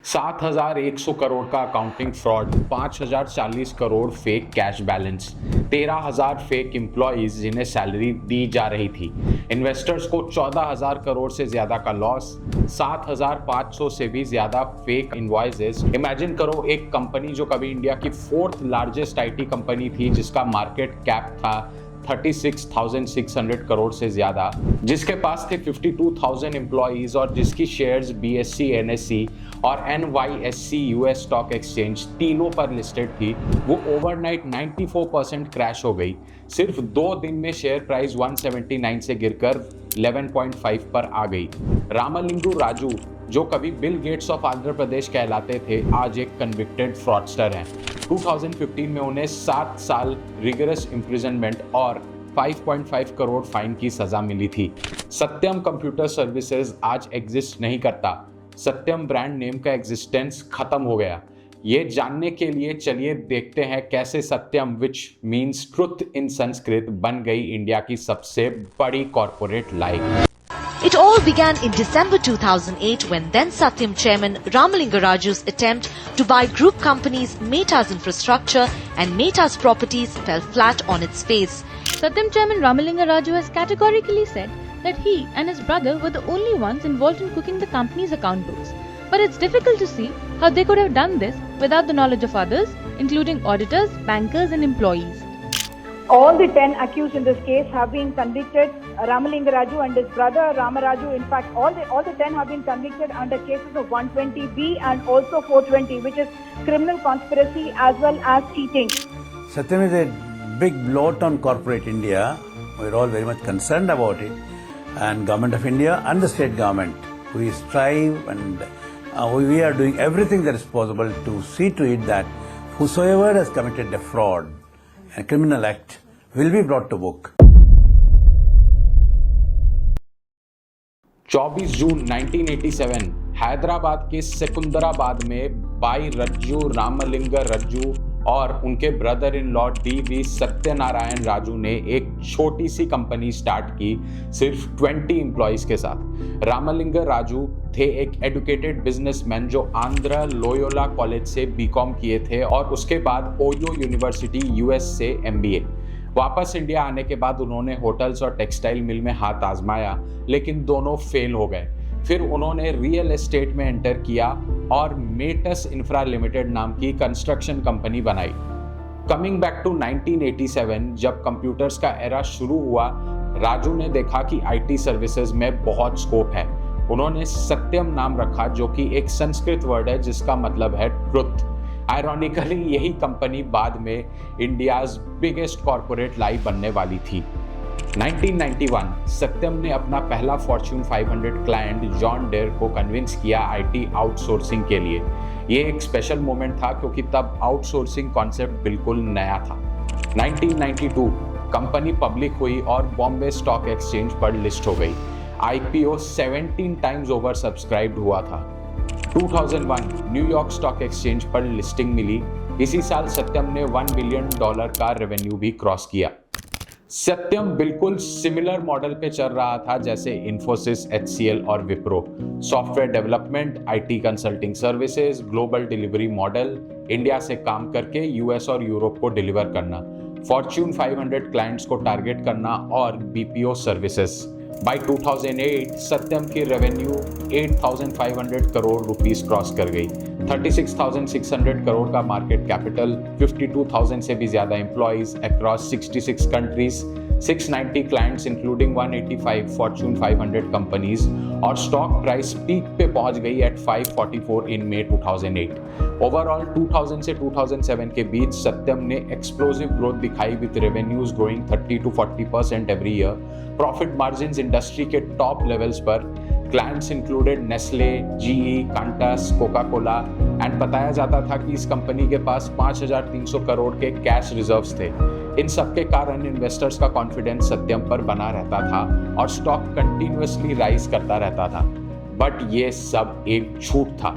7,100 करोड़ का accounting fraud, 5,040 crore fake cash balance, 13,000 fake employees जिन्हें salary दी जा रही थी, इन्वेस्टर्स को 14,000 करोड़ से ज्यादा का लॉस, 7,500 से भी ज्यादा फेक इनवॉइसेस। इमेजिन करो एक कंपनी जो कभी इंडिया की 4th लार्जेस्ट आईटी कंपनी थी, जिसका मार्केट कैप था 36,600 करोड़ से ज्यादा, जिसके पास थे 52,000 एम्प्लॉइज और जिसकी शेयर्स BSE, NSE और NYSE यूएस स्टॉक एक्सचेंज तीनों पर लिस्टेड थी, वो ओवरनाइट 94% क्रैश हो गई। सिर्फ 2 दिन में शेयर प्राइस 179 से गिरकर 11.5 पर आ गई। रामलिंगू राजू, जो कभी Bill Gates of Andhra Pradesh कहलाते थे, आज एक कन्विक्टेड फ्रॉडस्टर हैं। 2015 में उन्हें 7 साल रिगरस इम्प्रिजनमेंट और 5.5 करोड़ फाइन की सजा मिली थी। सत्यम कंप्यूटर सर्विसेज आज एग्जिस्ट नहीं करता। सत्यम ब्रांड नेम का एग्जिस्टेंस खत्म हो गया। ये जानने के लिए चलिए देखते हैं कैसे Satyam, which means truth in Sanskrit, बन गई इंडिया की सबसे बड़ी corporate lie. It all began in December 2008 when then Satyam chairman Ramalinga Raju's attempt to buy group companies Meta's infrastructure and Meta's properties fell flat on its face. Satyam chairman Ramalinga Raju has categorically said that he and his brother were the only ones involved in cooking the company's account books. But it's difficult to see how they could have done this without the knowledge of others, including auditors, bankers and employees. All the 10 accused in this case have been convicted. Ramalinga Raju and his brother Rama Raju, in fact, all the 10 have been convicted under cases of 120B and also 420, which is criminal conspiracy as well as cheating. Satyam is a big blot on corporate India. We're all very much concerned about it. And Government of India and the state government, we strive and we are doing everything that is possible to see to it that whosoever has committed a fraud, a criminal act, will be brought to book. 24 जून 1987 हैदराबाद के सिकंदराबाद में by रज्जू रामलिंगा रज्जू और उनके brother in law DV Satyanarayan Raju ने एक छोटी सी company start की सिर्फ 20 employees के साथ। रामलिंगा राजू थे एक एडुकेटेड बिजनेसमैन जो आंध्र लोयोला कॉलेज से BCom किए थे और उसके बाद ओयो यूनिवर्सिटी US से MBA। वापस इंडिया आने के बाद उन्होंने होटल्स और टेक्सटाइल मिल में हाथ आजमाया, लेकिन दोनों फेल हो गए। फिर उन्होंने रियल एस्टेट में एंटर किया और मेटस इंफ्रा लिमिटेड नाम की कंस्ट्रक्शन कंपनी बनाई। कमिंग बैक टू 1987, जब कंप्यूटर्स का एरा शुरू हुआ, राजू ने देखा कि IT सर्विसेज में बहुत स्कोप है। उन्होंने सत्यम नाम रखा, जो कि एक संस्कृत वर्ड है जिसका मतलब है ट्रुथ। आयरॉनिकली यही कंपनी बाद में इंडियाज बिगेस्ट कॉर्पोरेट लाई बनने वाली थी। 1991 सत्यम ने अपना पहला फॉर्च्यून 500 क्लाइंट जॉन डेयर को कन्विंस किया IT आउटसोर्सिंग के लिए। ये एक स्पेशल मोमेंट था क्योंकि तब आउटसोर्सिंग कॉन्सेप्ट बिल्कुल नया था। 1992 कंपनी पब्लिक हुई और बॉम्बे स्टॉक एक्सचेंज पर लिस्ट हो गई। IPO 17 टाइम्स ओवर सब्सक्राइब्ड हुआ था। 2001 न्यूयॉर्क स्टॉक एक्सचेंज पर लिस्टिंग मिली। इसी साल सत्यम ने $1 बिलियन का रेवेन्यू भी क्रॉस किया। सत्यम बिल्कुल सिमिलर मॉडल पे चल रहा था जैसे इन्फोसिस, HCL और Wipro. Software development, IT consulting services, global delivery model, India से काम करके US और यूरोप को डिलीवर करना, फॉर्च्यून 500 क्लाइंट्स को टारगेट करना और BPO सर्विसेज। बाय 2008 सत्यम की रेवेन्यू 8,500 करोड़ रुपीस क्रॉस कर गई। 36,600 करोड़ का मार्केट कैपिटल, 52,000 से भी ज्यादा employees across 66 countries, 690 clients including 185 Fortune 500 companies और स्टॉक प्राइस पीक पे पहुंच गई एट 544 इन मई 2008। ओवरऑल 2000 से 2007 के बीच सत्यम ने एक्सप्लोसिव ग्रोथ दिखाई with revenues growing 30 to 40% every year. Profit margins industry के टॉप लेवल्स पर। Clients included Nestle, GE, Qantas, Coca Cola and बताया जाता था कि इस कंपनी के पास 5,300 करोड़ के कैश रिजर्व्स थे। इन सब के कारण इन्वेस्टर्स का कॉन्फिडेंस सत्यम पर बना रहता था और स्टॉक कंटिन्यूअसली राइज करता रहता था। बट ये सब एक झूठ था।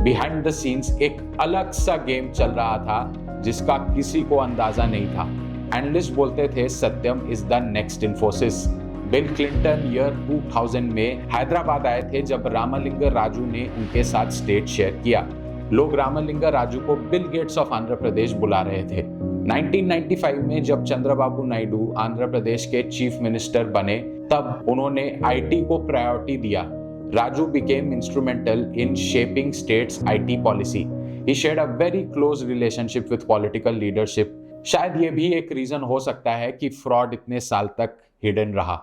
बिहाइंड द सीन्स एक अलग सा गेम चल रहा था जिसका किसी को अंदाजा नहीं था। एनालिस्ट बोलते थे Satyam is the next Infosys. Bill Clinton year 2000 में हैदराबाद आए थे जब रामलिंगा राजू ने उनके साथ स्टेज शेयर किया। लोग रामलिंगा राजू को Bill Gates of Andhra Pradesh बुला रहे थे। 1995 में जब चंद्रबाबू नायडू आंध्र प्रदेश के चीफ मिनिस्टर बने तब उन्होंने आईटी को प्रायोरिटी दिया। Raju became instrumental in shaping state's IT policy. He shared a very close relationship with political leadership. शायद ये भी एक रीजन हो सकता है कि फ्रॉड इतने साल तक हिडन रहा।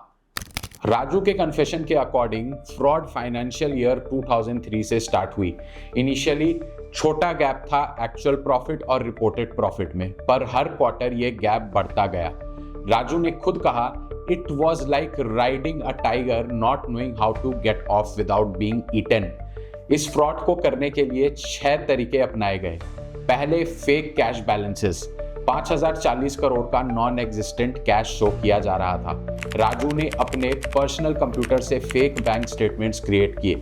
राजू के कन्फेशन के अकॉर्डिंग फ्रॉड फाइनेंशियल ईयर 2003 से स्टार्ट हुई। इनिशियली छोटा गैप था एक्चुअल प्रॉफिट और रिपोर्टेड प्रॉफिट में, पर हर क्वार्टर ये गैप बढ़ता गया। राजू ने खुद कहा, It was like riding a tiger not knowing how to get off without being eaten. इस फ्रॉड को करने के लिए 6 तरीके अपनाए गए। पहले फेक कैश बैलेंसेस, 5040 करोड़ का नॉन एग्जिस्टेंट कैश शो किया जा रहा था। राजू ने अपने पर्सनल कंप्यूटर से फेक बैंक स्टेटमेंट्स क्रिएट किए।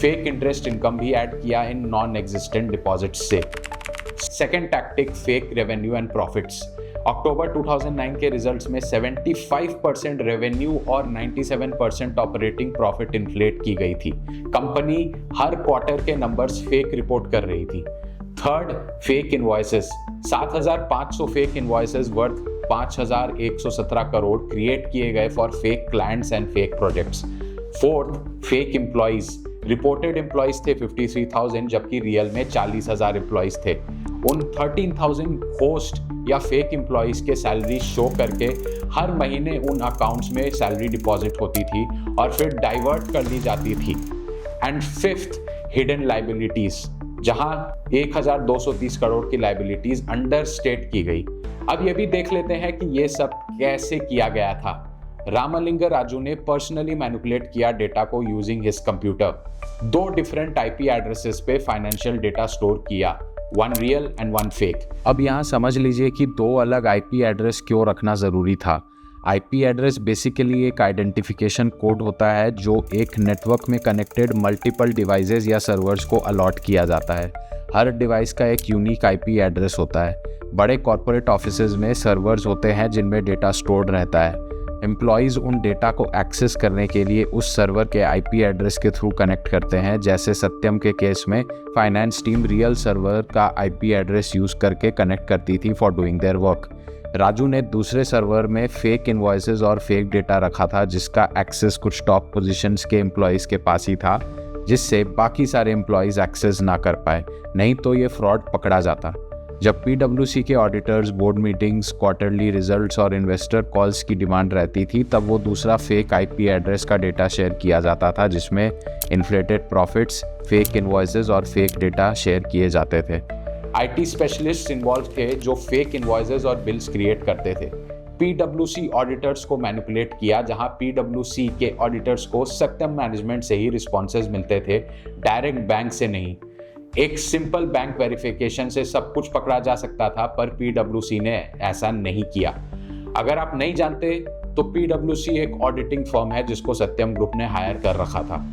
फेक इंटरेस्ट इनकम भी ऐड किया इन नॉन एग्जिस्टेंट डिपॉजिट्स से। Second tactic, fake revenue and profits. October 2009 के रिजल्ट्स में 75% रेवेन्यू और 97% ऑपरेटिंग प्रॉफिट इन्फ्लेट की गई थी। कंपनी हर क्वार्टर के नंबर्स फेक रिपोर्ट कर रही थी। Third, fake invoices. 7500 fake invoices worth 5117 crore create किए गए for fake clients and fake projects. Fourth, fake employees. Reported employees थे 53,000 जबकि रियल में 40,000 एम्प्लॉइज थे। उन 13,000 होस्ट या फेक एम्प्लॉइज के सैलरी शो करके हर महीने उन अकाउंट्स में सैलरी डिपॉजिट होती थी और फिर डाइवर्ट कर दी जाती थी। एंड फिफ्थ, हिडन लाइबिलिटीज, जहां 1230 करोड़ की लाइबिलिटीज अंडर स्टेट की गई। अब ये भी देख लेते हैं कि ये सब कैसे किया गया था। रामलिंगा राजू ने पर्सनली मैनिपुलेट किया डेटा को using his computer. 2 different IP addresses पे फाइनेंशियल डेटा स्टोर किया, one real and one fake. अब यहाँ समझ लीजिए कि 2 अलग आईपी एड्रेस क्यों रखना ज़रूरी था। आईपी एड्रेस बेसिकली एक आइडेंटिफिकेशन कोड होता है जो एक नेटवर्क में कनेक्टेड मल्टीपल डिवाइसेस या सर्वर्स को अलॉट किया जाता है। हर डिवाइस का एक यूनिक आईपी एड्रेस होता है। बड़े कॉर्पोरेट ऑफिसेज में सर्वर्स होते हैं जिनमें डेटा स्टोर्ड रहता है। एम्प्लॉयज़ उन डेटा को एक्सेस करने के लिए उस सर्वर के आईपी एड्रेस के थ्रू कनेक्ट करते हैं। जैसे सत्यम के केस में फाइनेंस टीम रियल सर्वर का आईपी एड्रेस यूज़ करके कनेक्ट करती थी for doing their work. Raju ने दूसरे सर्वर में फेक इनवॉइसेस और फेक डेटा रखा था जिसका एक्सेस कुछ टॉप पोजीशंस के एम्प्लॉयज़ के पास ही था, जिससे बाकी सारे एम्प्लॉयज़ एक्सेस ना कर पाए, नहीं तो ये फ्रॉड पकड़ा जाता। जब पीडब्ल्यूसी के auditors board meetings, quarterly results और इन्वेस्टर कॉल्स की डिमांड रहती थी, तब वो दूसरा फेक आईपी एड्रेस का डेटा शेयर किया जाता था जिसमें इन्फ्लेटेड प्रॉफिट्स, फेक इनवॉइसेस और फेक डेटा शेयर किए जाते थे। आईटी स्पेशलिस्ट इन्वॉल्व थे जो फेक इनवॉइसेस और बिल्स क्रिएट करते थे। पीडब्ल्यूसी ऑडिटर्स को मैनिपुलेट किया, जहां पीडब्ल्यूसी के ऑडिटर्स को सत्यम मैनेजमेंट से ही रिस्पॉन्सेज मिलते थे, डायरेक्ट बैंक से नहीं। एक सिंपल बैंक वेरिफिकेशन से सब कुछ पकड़ा जा सकता था, पर पीडब्ल्यूसी ने ऐसा नहीं किया। अगर आप नहीं जानते तो पीडब्ल्यूसी एक ऑडिटिंग फर्म है जिसको सत्यम ग्रुप ने हायर कर रखा था।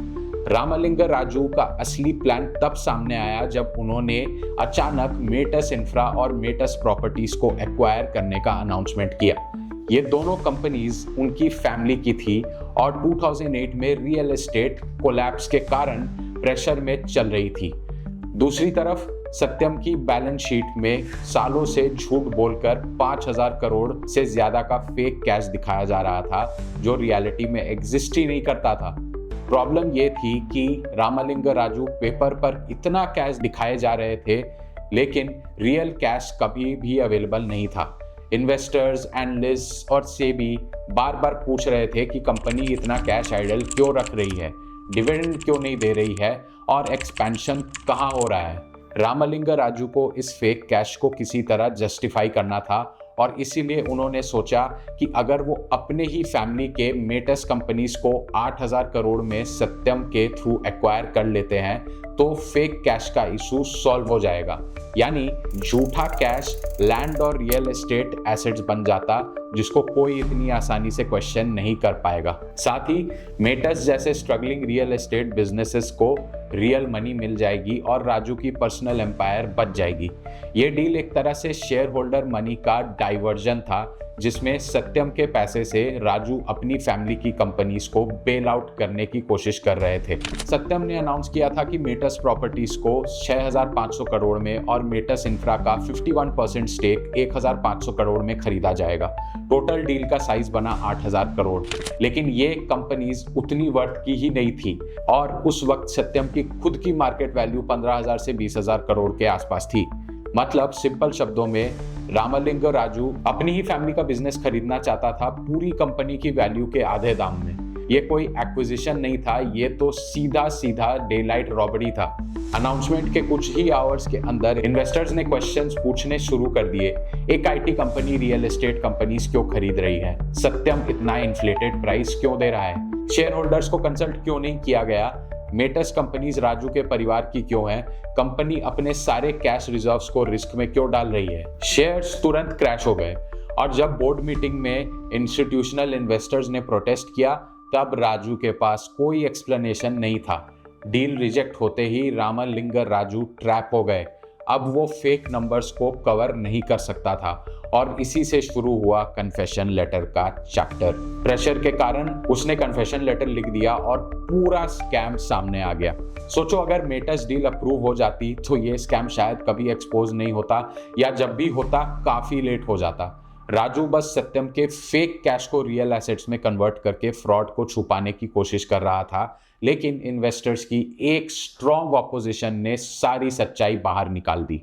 रामलिंगा राजू का असली प्लान तब सामने आया जब उन्होंने अचानक मेटस इंफ्रा और मेटस प्रॉपर्टीज को एक्वायर करने का अनाउंसमेंट किया। ये दोनों कंपनीज उनकी फैमिली की थी और 2008 में रियल एस्टेट कोलैप्स के कारण प्रेशर में चल रही थी। दूसरी तरफ सत्यम की बैलेंस शीट में सालों से झूठ बोलकर 5,000 करोड़ से ज्यादा का फेक कैश दिखाया जा रहा था जो रियलिटी में एग्जिस्ट ही नहीं करता था। प्रॉब्लम ये थी कि रामलिंगा राजू पेपर पर इतना कैश दिखाए जा रहे थे लेकिन रियल कैश कभी भी अवेलेबल नहीं था। इन्वेस्टर्स, एनालिस्ट्स और सेबी बार बार पूछ रहे थे कि कंपनी इतना कैश आइडल क्यों रख रही है, डिविडेंड क्यों नहीं दे रही है और एक्सपेंशन कहाँ हो रहा है। रामलिंगा राजू को इस फेक कैश को किसी तरह जस्टिफाई करना था और इसीलिए उन्होंने सोचा कि अगर वो अपने ही फैमिली के मेटस कंपनीज को 8,000 करोड़ में सत्यम के थ्रू एक्वायर कर लेते हैं तो फेक कैश का इशू सॉल्व हो जाएगा। यानी झूठा कैश लैंड और रियल एस्टेट एसेट्स बन जाता जिसको कोई इतनी आसानी से क्वेश्चन नहीं कर पाएगा। साथ ही मेटस जैसे स्ट्रगलिंग रियल एस्टेट बिजनेसेस को रियल मनी मिल जाएगी और राजू की पर्सनल एम्पायर बच जाएगी। ये डील एक तरह से शेयर होल्डर मनी का डाइवर्जन था जिसमें सत्यम के पैसे से राजू अपनी फैमिली की कंपनीज को बेल आउट करने की कोशिश कर रहे थे। सत्यम ने अनाउंस किया था कि मेटस प्रॉपर्टीज को 6,500 करोड़ में और मेटस इंफ्रा का 51% स्टेक 1,500 करोड़ में खरीदा जाएगा। टोटल डील का साइज बना 8,000 करोड़, लेकिन ये कंपनीज उतनी वर्थ की ही नहीं थी और उस वक्त सत्यम की खुद की मार्केट वैल्यू 15,000 से 20,000 करोड़ के आसपास थी। मतलब सिंपल शब्दों में रामलिंग राजू अपनी ही फैमिली का बिजनेस खरीदना चाहता था पूरी कंपनी की वैल्यू के आधे दाम में। ये कोई एक्विजिशन नहीं था, ये तो सीधा सीधा डेलाइट रॉबरी था। अनाउंसमेंट के कुछ ही आवर्स के अंदर इन्वेस्टर्स ने क्वेश्चंस पूछने शुरू कर दिए। एक IT company real estate companies क्यों खरीद रही है? सत्यम इतना इन्फ्लेटेड प्राइस क्यों दे रहा है? शेयर होल्डर्स को कंसल्ट क्यों नहीं किया गया? मेटस कंपनीज राजू के परिवार की क्यों है? कंपनी अपने सारे कैश रिजर्व्स को रिस्क में क्यों डाल रही है? शेयर्स तुरंत क्रैश हो गए और जब बोर्ड मीटिंग में इंस्टीट्यूशनल इन्वेस्टर्स ने प्रोटेस्ट किया तब राजू के पास कोई एक्सप्लेनेशन नहीं था। डील रिजेक्ट होते ही रामलिंग राजू ट्रैप हो गए। अब वो फेक नंबर्स को कवर नहीं कर सकता था और इसी से शुरू हुआ कन्फेशन लेटर का चैप्टर। प्रेशर के कारण उसने कन्फेशन लेटर लिख दिया और पूरा स्कैम सामने आ गया। सोचो अगर मेटस डील अप्रूव हो जाती तो ये स्कैम शायद कभी एक्सपोज नहीं होता या जब भी होता काफी लेट हो जाता। राजू बस सत्यम के फेक कैश को रियल एसेट्स में कन्वर्ट करके फ्रॉड को छुपाने की कोशिश कर रहा था, लेकिन इन्वेस्टर्स की एक स्ट्रॉन्ग ऑपोजिशन ने सारी सच्चाई बाहर निकाल दी।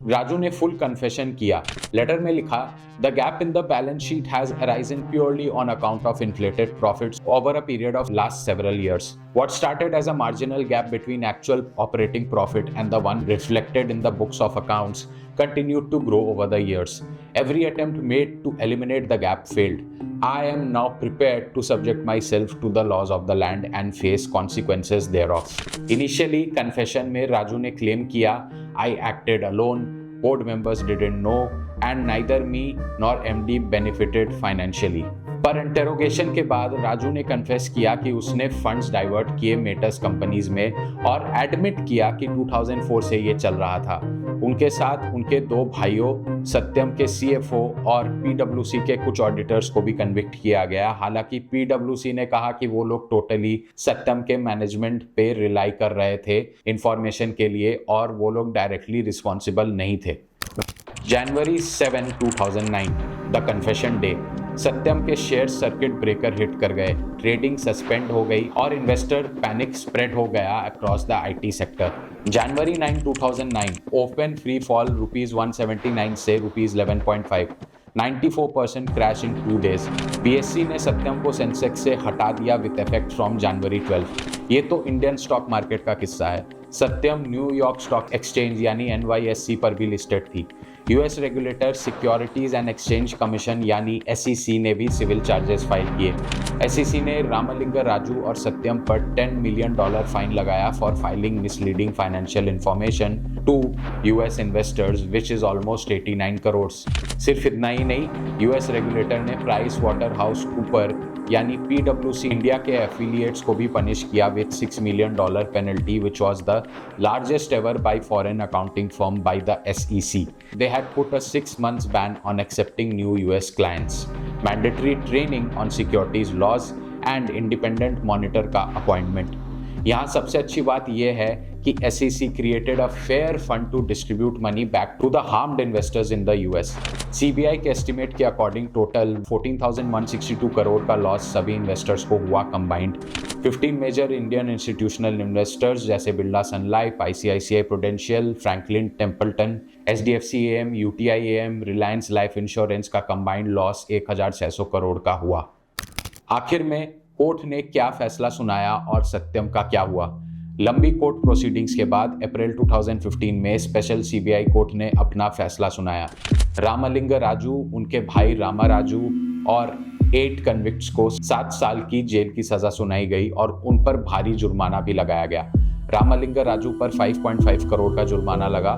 राजू ने फुल कन्फेशन किया। लेटर में लिखा, the gap in the balance sheet has arisen purely on account of inflated profits over a period of last several years. What started as a marginal gap between actual operating profit and the one reflected in the books of accounts continued to grow over the years. Every attempt made to eliminate the gap failed. I am now prepared to subject myself to the laws of the land and face consequences thereof. Initially, confession में राजू ने claim किया, I acted alone, board members didn't know, and neither me nor MD benefited financially. पर interrogation के बाद राजू ने confess किया कि उसने फंड्स डाइवर्ट किए मेटस कंपनीज में और एडमिट किया कि 2004 से ये चल रहा था। उनके साथ उनके दो भाइयों सत्यम के CFO और PwC के कुछ ऑडिटर्स को भी कन्विक्ट किया गया। हालांकि PwC ने कहा कि वो लोग टोटली सत्यम के मैनेजमेंट पे रिलाई कर रहे थे इंफॉर्मेशन के लिए और वो लोग डायरेक्टली रिस्पॉन्सिबल नहीं थे। January 7, 2009, the confession day. Satyam के शेयर सर्किट ब्रेकर हिट कर गए, ट्रेडिंग सस्पेंड हो गई और इन्वेस्टर पैनिक स्प्रेड हो गया across the IT sector. January 9, 2009, open free fall ₹179 से ₹11.5, 94% क्रैश इन 2 days। BSE ने सत्यम को सेंसेक्स से हटा दिया विद इफेक्ट फ्रॉम January 12। ये तो इंडियन स्टॉक मार्केट का किस्सा है। सत्यम न्यूयॉर्क स्टॉक एक्सचेंज यानी NYSE पर भी लिस्टेड थी। US regulator securities and exchange commission यानी SEC ने भी सिविल चार्जेस फाइल किए। SEC ने रामलिंग राजू और सत्यम पर $10 मिलियन फाइन लगाया for filing misleading financial information to US investors which is almost 89 crore. सिर्फ इतना ही नहीं, US रेगुलेटर ने प्राइस वाटर हाउस कूपर यानी PwC इंडिया के एफिलिएट्स को भी पनिश किया with $6 million penalty which was the largest ever bye foreign accounting firm by the SEC. They had put a 6 months ban on accepting new US clients, mandatory training on securities laws and independent monitor का appointment. यहाँ सबसे अच्छी बात यह है कि SEC created a fair fund to distribute money back to the harmed investors in the US. CBI के estimate के अकॉर्डिंग टोटल 14,162 करोड़ का लॉस सभी इन्वेस्टर्स को हुआ combined. 15 major Indian institutional investors जैसे Birla Sun Life, ICICI Prudential, Franklin Templeton, SDFC AM, UTI AM, Reliance life insurance का combined loss 1,600 crore का हुआ। आखिर में कोर्ट ने क्या फैसला सुनाया और सत्यम का क्या हुआ? लंबी कोर्ट प्रोसीडिंग्स के बाद अप्रैल 2015 में स्पेशल CBI कोर्ट ने अपना फैसला सुनाया। रामलिंग राजू, उनके भाई रामा राजू और 8 कन्विक्ट्स को 7 साल की जेल की सजा सुनाई गई और उन पर भारी जुर्माना भी लगाया गया। रामलिंग राजू पर 5.5 करोड़ का जुर्माना लगा।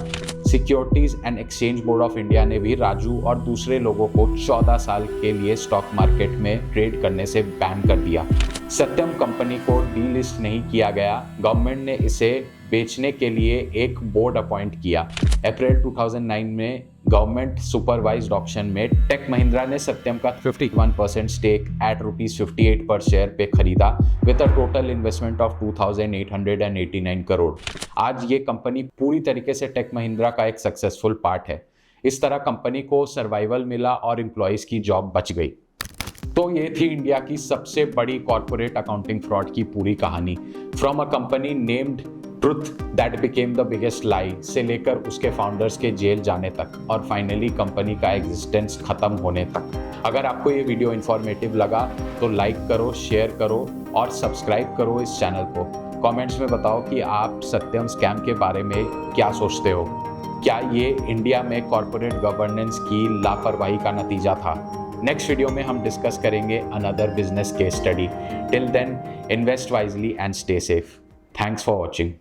Securities and exchange board of India ने भी राजू और दूसरे लोगों को 14 साल के लिए स्टॉक मार्केट में ट्रेड करने से बैन कर दिया। सत्यम कंपनी को डीलिस्ट नहीं किया गया। गवर्नमेंट ने इसे बेचने के लिए एक बोर्ड अपॉइंट किया। अप्रैल 2009 में गवर्नमेंट सुपरवाइज्ड ऑक्शन में टेक महिंद्रा ने सत्यम का 51% स्टेक एट ₹58 पर शेयर पे खरीदा with a total investment of 2,889 crore. आज ये कंपनी पूरी तरीके से टेक महिंद्रा का एक सक्सेसफुल पार्ट है। इस तरह कंपनी को सर्वाइवल मिला और एम्प्लॉयज़ की जॉब बच गई। तो ये थी इंडिया की सबसे बड़ी कॉर्पोरेट अकाउंटिंग फ्रॉड की पूरी कहानी, from a company named truth that became the biggest lie से लेकर उसके फाउंडर्स के जेल जाने तक और फाइनली कंपनी का एग्जिस्टेंस खत्म होने तक। अगर आपको ये वीडियो इन्फॉर्मेटिव लगा तो लाइक करो, शेयर करो और सब्सक्राइब करो इस चैनल को। कमेंट्स में बताओ कि आप सत्यम स्कैम के बारे में क्या सोचते हो। क्या ये इंडिया में कॉर्पोरेट गवर्नेंस की लापरवाही का नतीजा था? नेक्स्ट वीडियो में हम डिस्कस करेंगे another business case study. Till then, invest wisely and stay safe. Thanks for watching.